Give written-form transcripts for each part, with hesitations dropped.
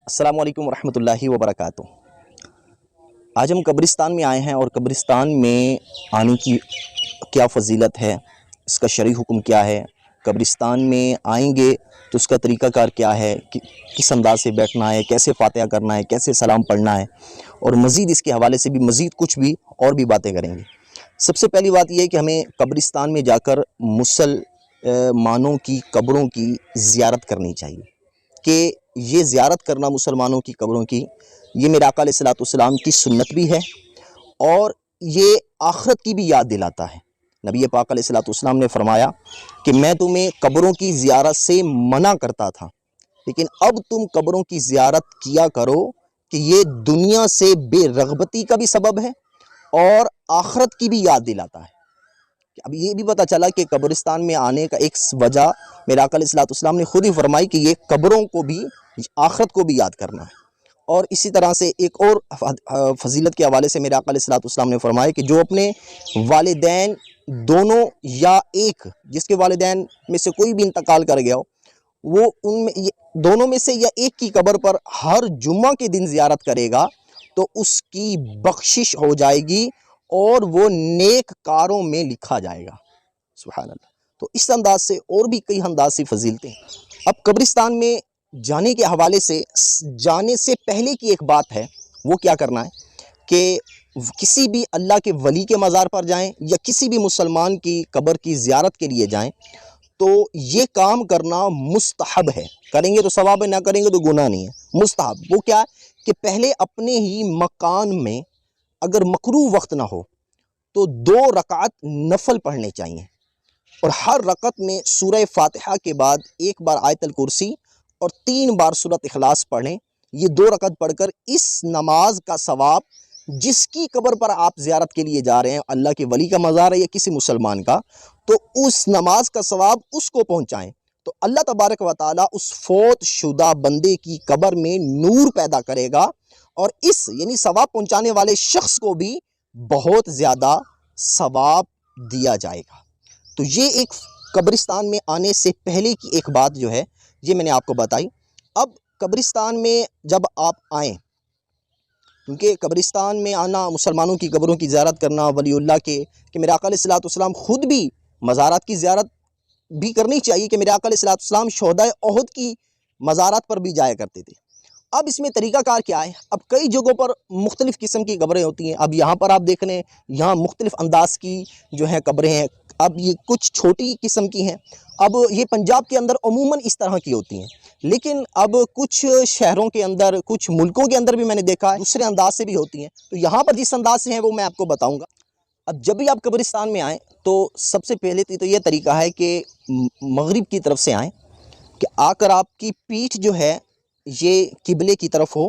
السلام علیکم ورحمۃ اللہ وبرکاتہ۔ آج ہم قبرستان میں آئے ہیں اور قبرستان میں آنے کی کیا فضیلت ہے، اس کا شرعی حکم کیا ہے، قبرستان میں آئیں گے تو اس کا طریقہ کار کیا ہے، کس انداز سے بیٹھنا ہے، کیسے فاتحہ کرنا ہے، کیسے سلام پڑھنا ہے، اور مزید اس کے حوالے سے بھی مزید کچھ بھی اور بھی باتیں کریں گے۔ سب سے پہلی بات یہ ہے کہ ہمیں قبرستان میں جا کر مسلمانوں کی قبروں کی زیارت کرنی چاہیے، کہ یہ زیارت کرنا مسلمانوں کی قبروں کی، یہ میرے آقا علیہ الصلوۃ والسلام کی سنت بھی ہے، اور یہ آخرت کی بھی یاد دلاتا ہے۔ نبی پاک علیہ الصلوۃ والسلام نے فرمایا کہ میں تمہیں قبروں کی زیارت سے منع کرتا تھا، لیکن اب تم قبروں کی زیارت کیا کرو کہ یہ دنیا سے بے رغبتی کا بھی سبب ہے اور آخرت کی بھی یاد دلاتا ہے۔ اب یہ بھی پتہ چلا کہ قبرستان میں آنے کا ایک وجہ میرے آقا علیہ الصلوۃ والسلام نے خود ہی فرمائی کہ یہ قبروں کو بھی، آخرت کو بھی یاد کرنا ہے۔ اور اسی طرح سے ایک اور فضیلت کے حوالے سے میرے آقا علیہ الصلوۃ والسلام نے فرمایا کہ جو اپنے والدین دونوں یا ایک، جس کے والدین میں سے کوئی بھی انتقال کر گیا ہو، وہ ان میں دونوں میں سے یا ایک کی قبر پر ہر جمعہ کے دن زیارت کرے گا تو اس کی بخشش ہو جائے گی اور وہ نیک کاروں میں لکھا جائے گا۔ سبحان اللہ۔ تو اس انداز سے اور بھی کئی انداز سے فضیلتیں۔ اب قبرستان میں جانے کے حوالے سے، جانے سے پہلے کی ایک بات ہے، وہ کیا کرنا ہے کہ کسی بھی اللہ کے ولی کے مزار پر جائیں یا کسی بھی مسلمان کی قبر کی زیارت کے لیے جائیں تو یہ کام کرنا مستحب ہے۔ کریں گے تو ثواب ہے، نہ کریں گے تو گناہ نہیں ہے، مستحب۔ وہ کیا ہے کہ پہلے اپنے ہی مکان میں اگر مکروہ وقت نہ ہو تو 2 رکعت نفل پڑھنے چاہیے، اور ہر رکعت میں سورہ فاتحہ کے بعد 1 بار آیت الکرسی اور 3 بار سورۃ اخلاص پڑھیں۔ یہ 2 رکعت پڑھ کر اس نماز کا ثواب جس کی قبر پر آپ زیارت کے لیے جا رہے ہیں، اللہ کے ولی کا مزار ہے یا کسی مسلمان کا، تو اس نماز کا ثواب اس کو پہنچائیں تو اللہ تبارک و تعالیٰ اس فوت شدہ بندے کی قبر میں نور پیدا کرے گا، اور اس یعنی ثواب پہنچانے والے شخص کو بھی بہت زیادہ ثواب دیا جائے گا۔ تو یہ ایک قبرستان میں آنے سے پہلے کی ایک بات جو ہے یہ میں نے آپ کو بتائی۔ اب قبرستان میں جب آپ آئیں، کیونکہ قبرستان میں آنا، مسلمانوں کی قبروں کی زیارت کرنا، ولی اللہ کے، کہ میرے آقا علیہ الصلوۃ والسلام خود بھی مزارات کی زیارت بھی کرنی چاہیے، کہ میرے آقا علیہ الصلوۃ والسلام شہدائے احد کی مزارات پر بھی جایا کرتے تھے۔ اب اس میں طریقہ کار کیا ہے؟ اب کئی جگہوں پر مختلف قسم کی قبریں ہوتی ہیں۔ اب یہاں پر آپ دیکھ لیں، یہاں مختلف انداز کی جو ہیں قبریں ہیں۔ اب یہ کچھ چھوٹی قسم کی ہیں، اب یہ پنجاب کے اندر عموماً اس طرح کی ہوتی ہیں، لیکن اب کچھ شہروں کے اندر، کچھ ملکوں کے اندر بھی میں نے دیکھا ہے دوسرے انداز سے بھی ہوتی ہیں۔ تو یہاں پر جس انداز سے ہیں وہ میں آپ کو بتاؤں گا۔ اب جب بھی آپ قبرستان میں آئیں تو سب سے پہلے تو یہ طریقہ ہے کہ مغرب کی طرف سے آئیں، کہ آ کر آپ کی پیٹھ جو ہے یہ قبلے کی طرف ہو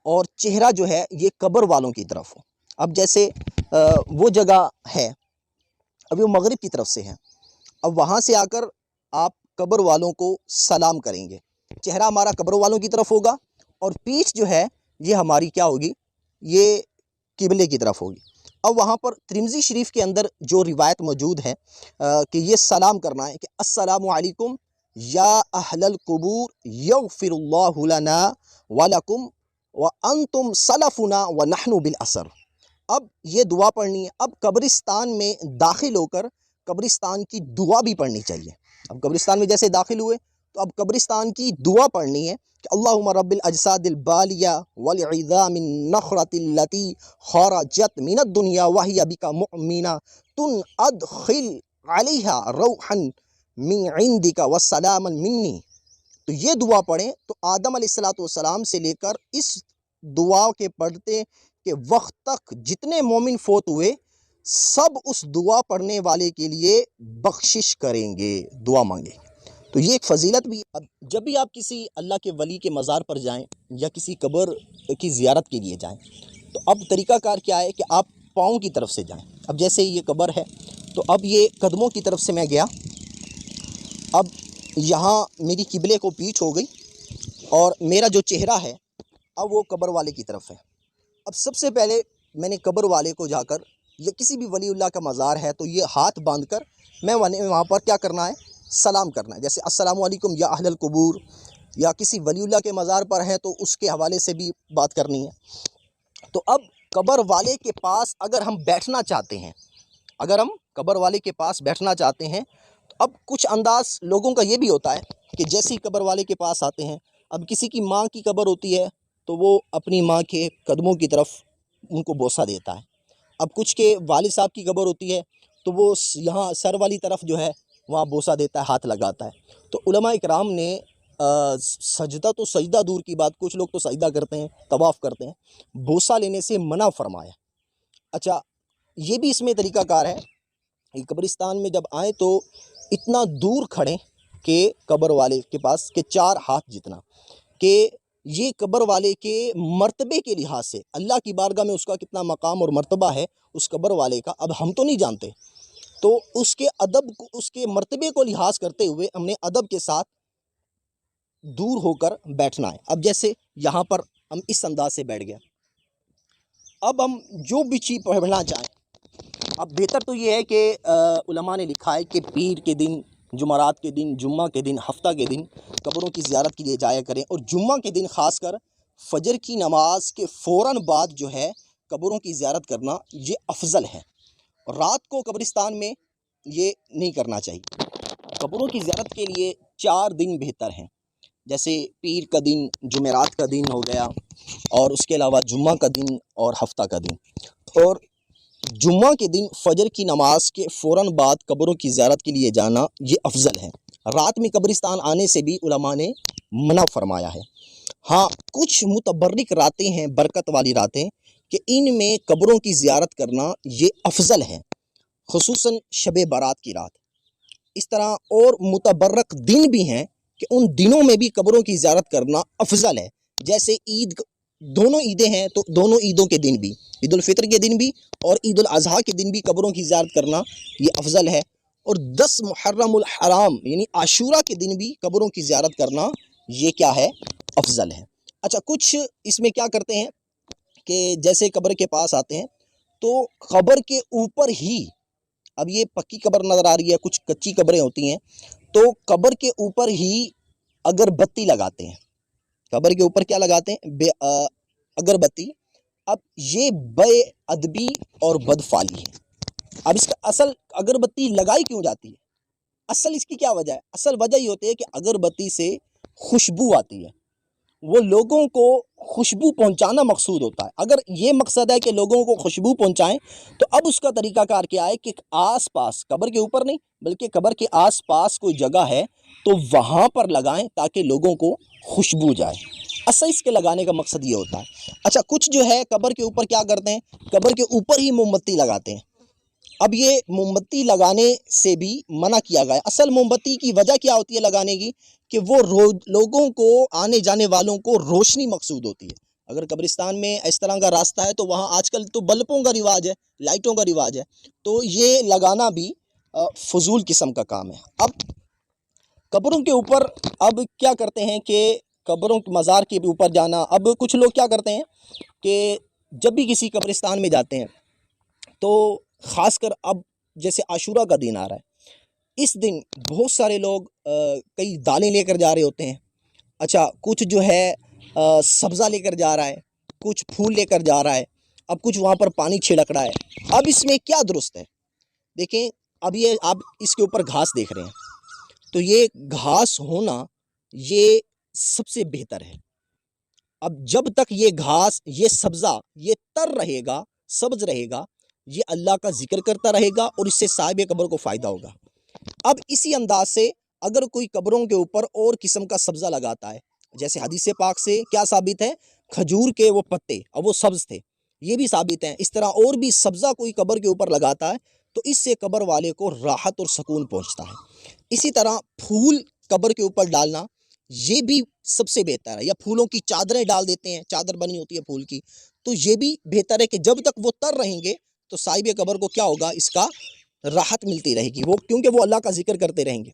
اور چہرہ جو ہے یہ قبر والوں کی طرف ہو۔ اب جیسے وہ جگہ ہے، اب وہ مغرب کی طرف سے ہے، اب وہاں سے آ کر آپ قبر والوں کو سلام کریں گے، چہرہ ہمارا قبر والوں کی طرف ہوگا اور پیٹھ جو ہے یہ ہماری کیا ہوگی، یہ قبلے کی طرف ہوگی۔ اب وہاں پر ترمذی شریف کے اندر جو روایت موجود ہے کہ یہ سلام کرنا ہے کہ السلام علیکم یا اہل القبور یغفر اللہ لنا ولکم وانتم سلفنا ونحن بالاثر۔ اب یہ دعا پڑھنی ہے۔ اب قبرستان میں داخل ہو کر قبرستان کی دعا بھی پڑھنی چاہیے۔ اب قبرستان میں جیسے داخل ہوئے تو اب قبرستان کی دعا پڑھنی ہے کہ اللہم رب الاجساد البالیہ والعظام النخرۃ التي خرجت من الدنیا وہی بک مؤمنہ ادخل علیہا روحا من عندک والسلاما منی۔ تو یہ دعا پڑھیں تو آدم علیہ الصلوۃ والسلام سے لے کر اس دعا کے پڑھتے کہ وقت تک جتنے مومن فوت ہوئے سب اس دعا پڑھنے والے کے لیے بخشش کریں گے، دعا مانگیں گے۔ تو یہ ایک فضیلت بھی ہے۔ اب جب بھی آپ کسی اللہ کے ولی کے مزار پر جائیں یا کسی قبر کی زیارت کے لیے جائیں تو اب طریقہ کار کیا ہے کہ آپ پاؤں کی طرف سے جائیں۔ اب جیسے یہ قبر ہے تو اب یہ قدموں کی طرف سے میں گیا، اب یہاں میری قبلے کو پیٹھ ہو گئی اور میرا جو چہرہ ہے اب وہ قبر والے کی طرف ہے۔ اب سب سے پہلے میں نے قبر والے کو جا کر، یا کسی بھی ولی اللہ کا مزار ہے تو یہ ہاتھ باندھ کر میں وہاں پر کیا کرنا ہے، سلام کرنا ہے۔ جیسے السلام علیکم یا اہل القبور یا کسی ولی اللہ کے مزار پر ہیں تو اس کے حوالے سے بھی بات کرنی ہے۔ تو اب قبر والے کے پاس اگر ہم بیٹھنا چاہتے ہیں، اگر ہم قبر والے کے پاس بیٹھنا چاہتے ہیں تو اب کچھ انداز لوگوں کا یہ بھی ہوتا ہے کہ جیسے ہی قبر والے کے پاس آتے ہیں، اب کسی کی ماں کی قبر ہوتی ہے تو وہ اپنی ماں کے قدموں کی طرف ان کو بوسہ دیتا ہے، اب کچھ کے والد صاحب کی قبر ہوتی ہے تو وہ یہاں سر والی طرف جو ہے وہاں بوسہ دیتا ہے، ہاتھ لگاتا ہے۔ تو علماء اکرام نے سجدہ تو سجدہ دور کی بات، کچھ لوگ تو سجدہ کرتے ہیں، طواف کرتے ہیں، بوسہ لینے سے منع فرمایا۔ اچھا، یہ بھی اس میں طریقہ کار ہے کہ قبرستان میں جب آئیں تو اتنا دور کھڑیں کہ قبر والے کے پاس کہ 4 ہاتھ جتنا، کہ یہ قبر والے کے مرتبے کے لحاظ سے اللہ کی بارگاہ میں اس کا کتنا مقام اور مرتبہ ہے اس قبر والے کا، اب ہم تو نہیں جانتے، تو اس کے ادب کو، اس کے مرتبے کو لحاظ کرتے ہوئے ہم نے ادب کے ساتھ دور ہو کر بیٹھنا ہے۔ اب جیسے یہاں پر ہم اس انداز سے بیٹھ گئے، اب ہم جو بھی چیز پڑھنا چاہیں، اب بہتر تو یہ ہے کہ علماء نے لکھا ہے کہ پیر کے دن، جمعرات کے دن، جمعہ کے دن، ہفتہ کے دن قبروں کی زیارت کے لیے جایا کریں، اور جمعہ کے دن خاص کر فجر کی نماز کے فوراً بعد جو ہے قبروں کی زیارت کرنا یہ افضل ہے۔ رات کو قبرستان میں یہ نہیں کرنا چاہیے۔ قبروں کی زیارت کے لیے 4 دن بہتر ہیں، جیسے پیر کا دن، جمعرات کا دن ہو گیا، اور اس کے علاوہ جمعہ کا دن اور ہفتہ کا دن، اور جمعہ کے دن فجر کی نماز کے فوراً بعد قبروں کی زیارت کے لیے جانا یہ افضل ہے۔ رات میں قبرستان آنے سے بھی علماء نے منع فرمایا ہے۔ ہاں، کچھ متبرک راتیں ہیں، برکت والی راتیں، کہ ان میں قبروں کی زیارت کرنا یہ افضل ہے، خصوصاً شب برات کی رات۔ اس طرح اور متبرک دن بھی ہیں کہ ان دنوں میں بھی قبروں کی زیارت کرنا افضل ہے، جیسے عید، دونوں عیدیں ہیں تو دونوں عیدوں کے دن بھی، عید الفطر کے دن بھی اور عید الاضحیٰ کے دن بھی قبروں کی زیارت کرنا یہ افضل ہے، اور 10 محرم الحرام یعنی عاشورہ کے دن بھی قبروں کی زیارت کرنا یہ کیا ہے، افضل ہے۔ اچھا، کچھ اس میں کیا کرتے ہیں کہ جیسے قبر کے پاس آتے ہیں تو قبر کے اوپر ہی، اب یہ پکی قبر نظر آ رہی ہے، کچھ کچی قبریں ہوتی ہیں، تو قبر کے اوپر ہی اگربتی لگاتے ہیں، قبر کے اوپر کیا لگاتے ہیں، اگربتی۔ اب یہ بے ادبی اور بدفعلی ہے۔ اب اس کا اصل اگربتی لگائی کیوں جاتی ہے، اصل اس کی کیا وجہ ہے؟ اصل وجہ یہ ہوتی ہے کہ اگربتی سے خوشبو آتی ہے، وہ لوگوں کو خوشبو پہنچانا مقصود ہوتا ہے۔ اگر یہ مقصد ہے کہ لوگوں کو خوشبو پہنچائیں تو اب اس کا طریقہ کار کیا ہے کہ آس پاس، قبر کے اوپر نہیں بلکہ قبر کے آس پاس کوئی جگہ ہے تو وہاں پر لگائیں تاکہ لوگوں کو خوشبو جائے۔ اصل اس کے لگانے کا مقصد یہ ہوتا ہے۔ اچھا، کچھ جو ہے قبر کے اوپر کیا کرتے ہیں، قبر کے اوپر ہی موم بتی لگاتے ہیں۔ اب یہ موم بتی لگانے سے بھی منع کیا گیا ہے۔ اصل موم بتی کی وجہ کیا ہوتی ہے لگانے کی، کہ وہ لوگوں کو، آنے جانے والوں کو روشنی مقصود ہوتی ہے۔ اگر قبرستان میں اس طرح کا راستہ ہے تو وہاں آج کل تو بلبوں کا رواج ہے، لائٹوں کا رواج ہے، تو یہ لگانا بھی فضول قسم کا کام ہے۔ اب قبروں کے اوپر اب کیا کرتے ہیں کہ قبروں کے مزار کے اوپر جانا، اب کچھ لوگ کیا کرتے ہیں کہ جب بھی کسی قبرستان میں جاتے ہیں تو خاص کر اب جیسے عاشورہ کا دن آ رہا ہے، اس دن بہت سارے لوگ کئی دالیں لے کر جا رہے ہوتے ہیں، اچھا کچھ جو ہے سبزہ لے کر جا رہا ہے، کچھ پھول لے کر جا رہا ہے، اب کچھ وہاں پر پانی چھڑک رہا ہے۔ اب اس میں کیا درست ہے؟ دیکھیں، اب یہ آپ اس کے اوپر گھاس دیکھ رہے ہیں تو یہ گھاس ہونا یہ سب سے بہتر ہے۔ اب جب تک یہ گھاس، یہ سبزہ یہ تر رہے گا، سبز رہے گا، یہ اللہ کا ذکر کرتا رہے گا اور اس سے صاحب قبر کو فائدہ ہوگا۔ اب اسی انداز سے اگر کوئی قبروں کے اوپر اور قسم کا سبزہ لگاتا ہے، جیسے حدیث پاک سے کیا ثابت ہے، کھجور کے وہ پتے اور وہ سبز تھے، یہ بھی ثابت ہیں، اس طرح اور بھی سبزہ کوئی قبر کے اوپر لگاتا ہے تو اس سے قبر والے کو راحت اور سکون پہنچتا ہے۔ اسی طرح پھول قبر کے اوپر ڈالنا یہ بھی سب سے بہتر ہے، یا پھولوں کی چادریں ڈال دیتے ہیں، چادر بنی ہوتی ہے پھول کی، تو یہ بھی بہتر ہے کہ جب تک وہ تر رہیں گے تو صاحب قبر کو کیا ہوگا، اس کا راحت ملتی رہے گی، وہ کیونکہ وہ اللہ کا ذکر کرتے رہیں گے۔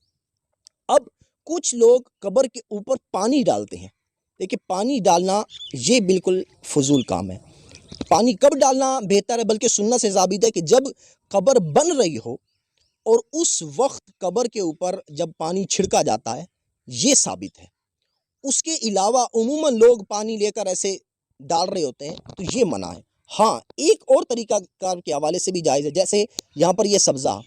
اب کچھ لوگ قبر کے اوپر پانی ڈالتے ہیں، دیکھیں پانی ڈالنا یہ بالکل فضول کام ہے۔ پانی کب ڈالنا بہتر ہے، بلکہ سنت سے ثابت ہے کہ جب قبر بن رہی ہو اور اس وقت قبر کے اوپر جب پانی چھڑکا جاتا ہے، یہ ثابت ہے۔ اس کے علاوہ عموماً لوگ پانی لے کر ایسے ڈال رہے ہوتے ہیں تو یہ منع ہے۔ ہاں ایک اور طریقہ کار کے حوالے سے بھی جائز ہے، جیسے یہاں پر یہ سبزہ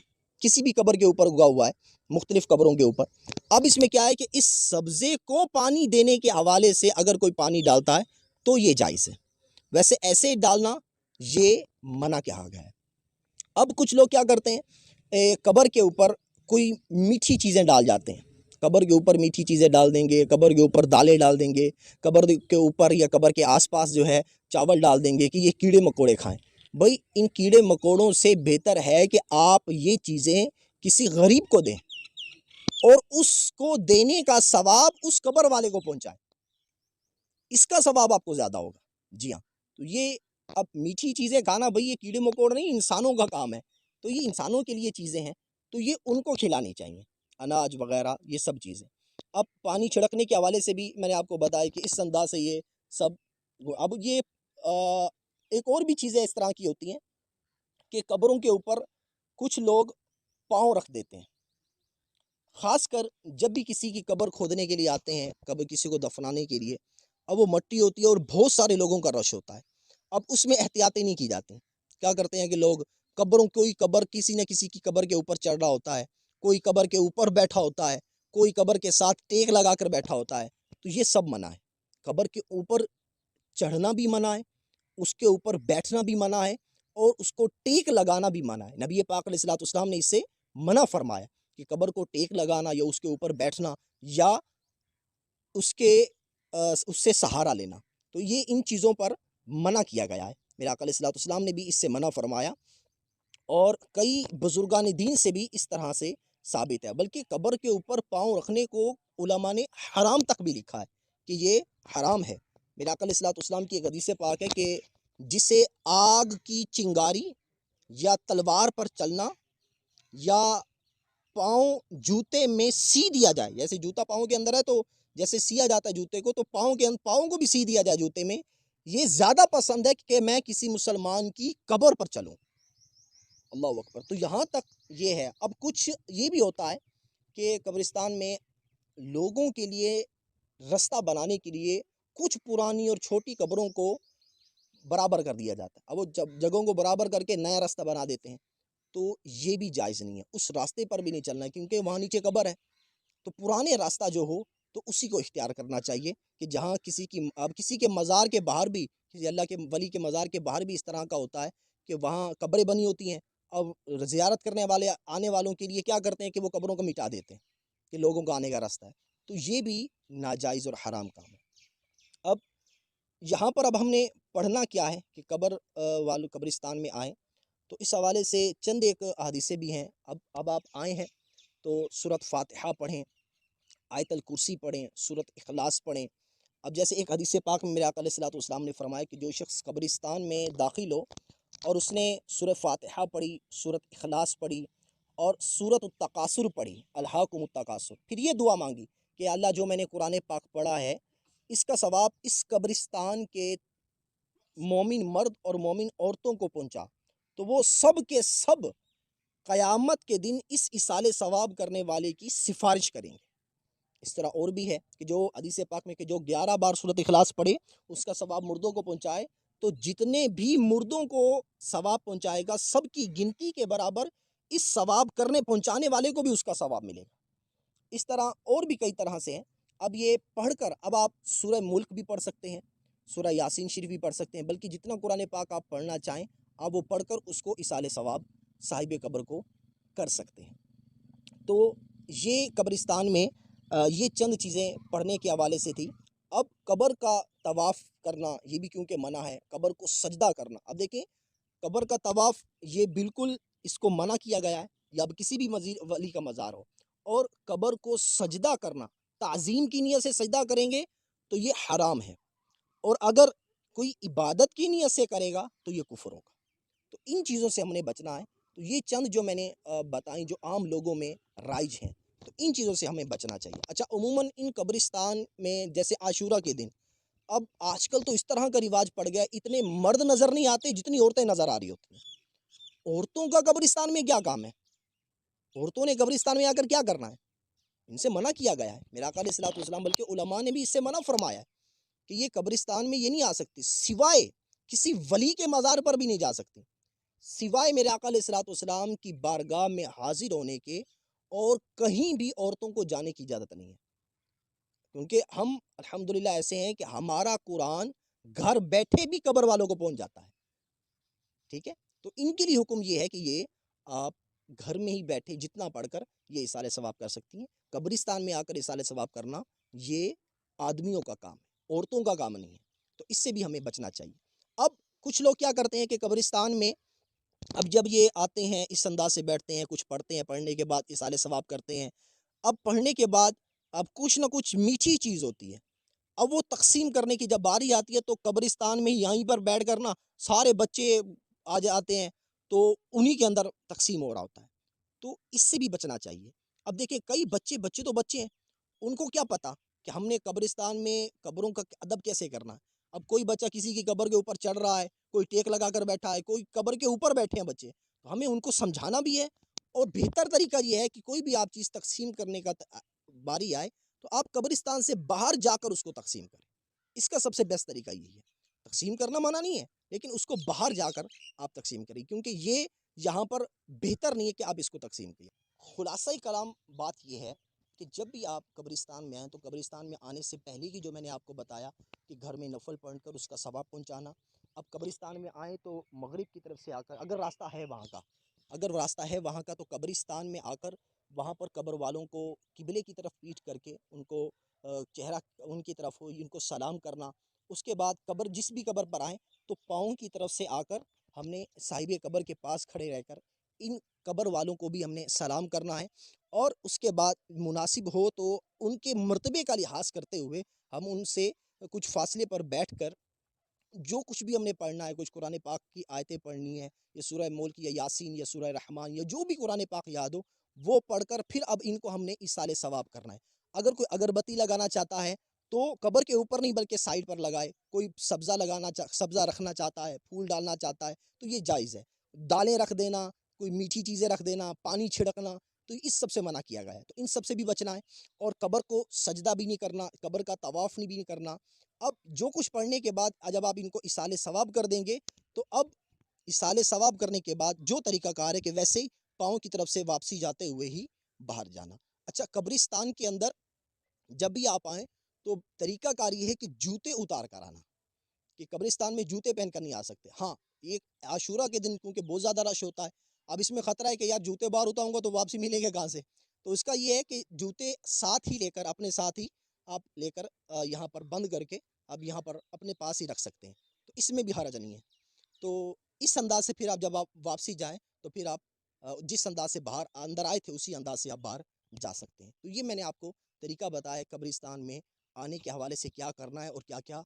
کسی بھی قبر کے اوپر اگا ہوا ہے، مختلف قبروں کے اوپر، اب اس میں کیا ہے کہ اس سبزے کو پانی دینے کے حوالے سے اگر کوئی پانی ڈالتا ہے تو یہ جائز ہے، ویسے ایسے ڈالنا یہ منع کہا گیا ہے۔ اب کچھ لوگ کیا کرتے ہیں، قبر کے اوپر کوئی میٹھی چیزیں ڈال جاتے ہیں، قبر کے اوپر میٹھی چیزیں ڈال دیں گے، قبر کے اوپر دالیں ڈال دیں گے، قبر کے اوپر یا قبر کے آس پاس جو ہے چاول ڈال دیں گے کہ یہ کیڑے مکوڑے کھائیں۔ بھائی ان کیڑے مکوڑوں سے بہتر ہے کہ آپ یہ چیزیں کسی غریب کو دیں اور اس کو دینے کا ثواب اس قبر والے کو پہنچائیں، اس کا ثواب آپ کو زیادہ ہوگا۔ جی ہاں، تو یہ اب میٹھی چیزیں کھانا، بھئی یہ کیڑے مکوڑے نہیں، انسانوں کا کام ہے، تو یہ انسانوں کے لیے چیزیں ہیں تو یہ ان کو کھلانی چاہیے، اناج وغیرہ یہ سب چیزیں۔ اب پانی چھڑکنے کے حوالے سے بھی میں نے آپ کو بتایا کہ اس انداز سے یہ سب، اب یہ ایک اور بھی چیزیں اس طرح کی ہوتی ہیں کہ قبروں کے اوپر کچھ لوگ پاؤں رکھ دیتے ہیں، خاص کر جب بھی کسی کی قبر کھودنے کے لیے آتے ہیں، قبر کسی کو دفنانے کے لیے، اب وہ مٹی ہوتی ہے اور بہت سارے لوگوں کا رش ہوتا ہے، اب اس میں احتیاطی نہیں کی جاتی، کیا کرتے ہیں کہ لوگ قبروں، کوئی قبر کسی نہ کسی کی قبر کے اوپر چڑھ رہا ہوتا ہے، کوئی قبر کے اوپر بیٹھا ہوتا ہے، کوئی قبر کے ساتھ ٹیک لگا کر بیٹھا ہوتا ہے، تو یہ سب منع ہے۔ قبر کے اوپر چڑھنا بھی منع ہے، اس کے اوپر بیٹھنا بھی منع ہے، اور اس کو ٹیک لگانا بھی منع ہے۔ نبی پاک علیہ الصلوۃ والسلام نے اس سے منع فرمایا کہ قبر کو ٹیک لگانا یا اس کے اوپر بیٹھنا یا اس سے سہارا لینا، تو یہ ان چیزوں پر منع کیا گیا ہے۔ میرے آقا علیہ الصلوۃ والسلام نے بھی اس سے منع فرمایا، اور کئی بزرگان دین سے بھی اس طرح سے ثابت ہے، بلکہ قبر کے اوپر پاؤں رکھنے کو علماء نے حرام تک بھی لکھا ہے کہ یہ حرام ہے۔ میرے آقا علیہ الصلوۃ والسلام کی ایک حدیث پاک ہے کہ جسے آگ کی چنگاری یا تلوار پر چلنا یا پاؤں جوتے میں سی دیا جائے، جیسے جوتا پاؤں کے اندر ہے تو جیسے سیا جاتا ہے جوتے کو، تو پاؤں کو بھی سی دیا جائے جوتے میں، یہ زیادہ پسند ہے کہ میں کسی مسلمان کی قبر پر چلوں۔ اللہ اکبر۔ تو یہاں تک یہ ہے۔ اب کچھ یہ بھی ہوتا ہے کہ قبرستان میں لوگوں کے لیے رستہ بنانے کے لیے کچھ پرانی اور چھوٹی قبروں کو برابر کر دیا جاتا ہے، اب وہ جگہوں کو برابر کر کے نیا راستہ بنا دیتے ہیں، تو یہ بھی جائز نہیں ہے، اس راستے پر بھی نہیں چلنا ہے، کیونکہ وہاں نیچے قبر ہے، تو پرانے راستہ جو ہو تو اسی کو اختیار کرنا چاہیے، کہ جہاں کسی کے مزار کے باہر بھی، کسی اللہ کے ولی کے مزار کے باہر بھی اس طرح کا ہوتا ہے کہ وہاں قبریں بنی ہوتی ہیں، اب زیارت کرنے والے آنے والوں کے لیے کیا کرتے ہیں کہ وہ قبروں کو مٹا دیتے ہیں کہ لوگوں کا آنے کا راستہ ہے، تو یہ بھی ناجائز اور حرام کام ہے۔ اب یہاں پر اب ہم نے پڑھنا کیا ہے کہ قبرستان میں آئیں، تو اس حوالے سے چند ایک احادیثیں بھی ہیں۔ اب آپ آئے ہیں تو سورۃ فاتحہ پڑھیں، آیت الکرسی پڑھیں، سورۃ اخلاص پڑھیں۔ اب جیسے ایک حدیث پاک میں میرے آقا علیہ الصلوۃ والسلام نے فرمایا کہ جو شخص قبرستان میں داخل ہو اور اس نے سورۃ فاتحہ پڑھی، سورۃ اخلاص پڑھی اور سورۃ التکاثر پڑھی، الہاکم التکاثر، پھر یہ دعا مانگی کہ اللہ جو میں نے قرآن پاک پڑھا ہے اس کا ثواب اس قبرستان کے مومن مرد اور مومن عورتوں کو پہنچا، تو وہ سب کے سب قیامت کے دن اس ایصال ثواب کرنے والے کی سفارش کریں گے۔ اس طرح اور بھی ہے کہ جو حدیث پاک میں کہ جو 11 بار سورۃ اخلاص پڑھے اس کا ثواب مردوں کو پہنچائے، تو جتنے بھی مردوں کو ثواب پہنچائے گا سب کی گنتی کے برابر اس ثواب کرنے پہنچانے والے کو بھی اس کا ثواب ملے گا۔ اس طرح اور بھی کئی طرح سے ہیں۔ اب یہ پڑھ کر اب آپ سورہ ملک بھی پڑھ سکتے ہیں، سورہ یاسین شریف بھی پڑھ سکتے ہیں، بلکہ جتنا قرآن پاک آپ پڑھنا چاہیں آپ وہ پڑھ کر اس کو ایصال ثواب صاحب قبر کو کر سکتے ہیں۔ تو یہ قبرستان میں یہ چند چیزیں پڑھنے کے حوالے سے تھی۔ اب قبر کا طواف کرنا یہ بھی کیونکہ منع ہے، قبر کو سجدہ کرنا، اب دیکھیں قبر کا طواف یہ بالکل اس کو منع کیا گیا ہے، یا اب کسی بھی ولی کا مزار ہو، اور قبر کو سجدہ کرنا، تعظیم کی نیت سے سجدہ کریں گے تو یہ حرام ہے، اور اگر کوئی عبادت کی نیت سے کرے گا تو یہ کفر ہوگا۔ تو ان چیزوں سے ہم نے بچنا ہے۔ تو یہ چند جو میں نے بتائیں جو عام لوگوں میں رائج ہیں، تو ان چیزوں سے ہمیں بچنا چاہیے۔ اچھا، عموماً ان قبرستان میں جیسے عاشورہ کے دن، اب آج کل تو اس طرح کا رواج پڑ گیا، اتنے مرد نظر نہیں آتے جتنی عورتیں نظر آ رہی ہوتی ہیں۔ عورتوں کا قبرستان میں کیا کام ہے؟ عورتوں نے قبرستان میں آ کر کیا کرنا ہے؟ ان سے منع کیا گیا ہے. میرا آقا علیہ الصلوۃ والسلام بلکہ علماء نے بھی اس سے منع فرمایا ہے کہ یہ قبرستان میں یہ نہیں آ سکتی، سوائے کسی ولی کے مزار پر بھی نہیں جا سکتی، سوائے میرے آقا علیہ الصلوۃ والسلام کی بارگاہ میں حاضر ہونے کے، اور کہیں بھی عورتوں کو جانے کی اجازت نہیں ہے. کیونکہ ہم الحمدللہ ایسے ہیں کہ ہمارا قرآن گھر بیٹھے بھی قبر والوں کو پہنچ جاتا ہے. ٹھیک ہے، تو ان کے لیے حکم یہ ہے کہ یہ آپ گھر میں ہی بیٹھے جتنا پڑھ کر یہ اِیصال ثواب کر سکتی ہیں. قبرستان میں آ کر اِیصال ثواب کرنا یہ آدمیوں کا کام ہے، عورتوں کا کام نہیں ہے. تو اس سے بھی ہمیں بچنا چاہیے. اب کچھ لوگ کیا کرتے ہیں کہ قبرستان میں اب جب یہ آتے ہیں اس انداز سے بیٹھتے ہیں، کچھ پڑھتے ہیں، پڑھنے کے بعد اِیصال ثواب کرتے ہیں. اب پڑھنے کے بعد اب کچھ نہ کچھ میٹھی چیز ہوتی ہے، اب وہ تقسیم کرنے کی جب باری آتی ہے تو قبرستان میں یہیں پر بیٹھ کر نا سارے بچے آ جاتے ہیں، تو انہی کے اندر تقسیم ہو رہا ہوتا ہے. تو اس سے بھی بچنا چاہیے. اب دیکھیں کئی بچے تو بچے ہیں، ان کو کیا پتا کہ ہم نے قبرستان میں قبروں کا ادب کیسے کرنا ہے. اب کوئی بچہ کسی کی قبر کے اوپر چڑھ رہا ہے، کوئی ٹیک لگا کر بیٹھا ہے، کوئی قبر کے اوپر بیٹھے ہیں بچے، تو ہمیں ان کو سمجھانا بھی ہے. اور بہتر طریقہ یہ ہے کہ کوئی بھی آپ چیز تقسیم کرنے کا باری آئے تو آپ قبرستان سے باہر جا کر اس کو تقسیم کریں. اس کا سب سے بیسٹ طریقہ یہی ہے. تقسیم کرنا منع نہیں ہے، لیکن اس کو باہر جا کر آپ تقسیم کریں، کیونکہ یہ یہاں پر بہتر نہیں ہے کہ آپ اس کو تقسیم کریں. خلاصہ کلام بات یہ ہے کہ جب بھی آپ قبرستان میں آئیں تو قبرستان میں آنے سے پہلے کی جو میں نے آپ کو بتایا کہ گھر میں نفل پڑھ کر اس کا ثواب پہنچانا. اب قبرستان میں آئیں تو مغرب کی طرف سے آ کر اگر راستہ ہے وہاں کا تو قبرستان میں آ کر وہاں پر قبر والوں کو قبلے کی طرف پیٹھ کر کے ان کو چہرہ ان کی طرف ہو، ان کو سلام کرنا. اس کے بعد جس بھی قبر پر آئیں تو پاؤں کی طرف سے آ کر ہم نے صاحب قبر کے پاس کھڑے رہ کر ان قبر والوں کو بھی ہم نے سلام کرنا ہے. اور اس کے بعد مناسب ہو تو ان کے مرتبے کا لحاظ کرتے ہوئے ہم ان سے کچھ فاصلے پر بیٹھ کر جو کچھ بھی ہم نے پڑھنا ہے، کچھ قرآن پاک کی آیتیں پڑھنی ہے، یا سورہ ملک یا یاسین یا سورہ رحمان یا جو بھی قرآن پاک یاد ہو وہ پڑھ کر پھر اب ان کو ہم نے ایصال ثواب کرنا ہے. اگر کوئی اگربتی لگانا چاہتا ہے تو قبر کے اوپر نہیں بلکہ سائڈ پر لگائے. کوئی سبزہ رکھنا چاہتا ہے، پھول ڈالنا چاہتا ہے تو یہ جائز ہے. دالیں رکھ دینا، کوئی میٹھی چیزیں رکھ دینا، پانی چھڑکنا، تو اس سب سے منع کیا گیا ہے. تو ان سب سے بھی بچنا ہے. اور قبر کو سجدہ بھی نہیں کرنا، قبر کا طواف بھی نہیں کرنا. اب جو کچھ پڑھنے کے بعد جب آپ ان کو ایصال ثواب کر دیں گے تو اب ایصال ثواب کرنے کے بعد جو طریقہ کار ہے کہ ویسے ہی پاؤں کی طرف سے واپسی جاتے ہوئے ہی باہر جانا. اچھا، قبرستان کے اندر جب بھی آپ آئیں تو طریقہ کار یہ ہے کہ جوتے اتار کر آنا، کہ قبرستان میں جوتے پہن کر نہیں آ سکتے. ہاں، ایک عاشورہ کے دن کیونکہ بہت زیادہ رش ہوتا ہے، اب اس میں خطرہ ہے کہ یار جوتے باہر اتاروں گا تو واپسی ملیں گے کہاں سے. تو اس کا یہ ہے کہ جوتے ساتھ ہی لے کر اپنے ساتھ ہی آپ لے کر یہاں پر بند کر کے اب یہاں پر اپنے پاس ہی رکھ سکتے ہیں. تو اس میں بھی حرج نہیں ہے. تو اس انداز سے پھر آپ جب آپ واپسی جائیں تو پھر آپ جس انداز سے باہر اندر آئے تھے اسی انداز سے آپ باہر جا سکتے ہیں. تو یہ میں نے آپ کو طریقہ بتایا قبرستان میں آنے کے حوالے سے کیا کرنا ہے اور کیا کیا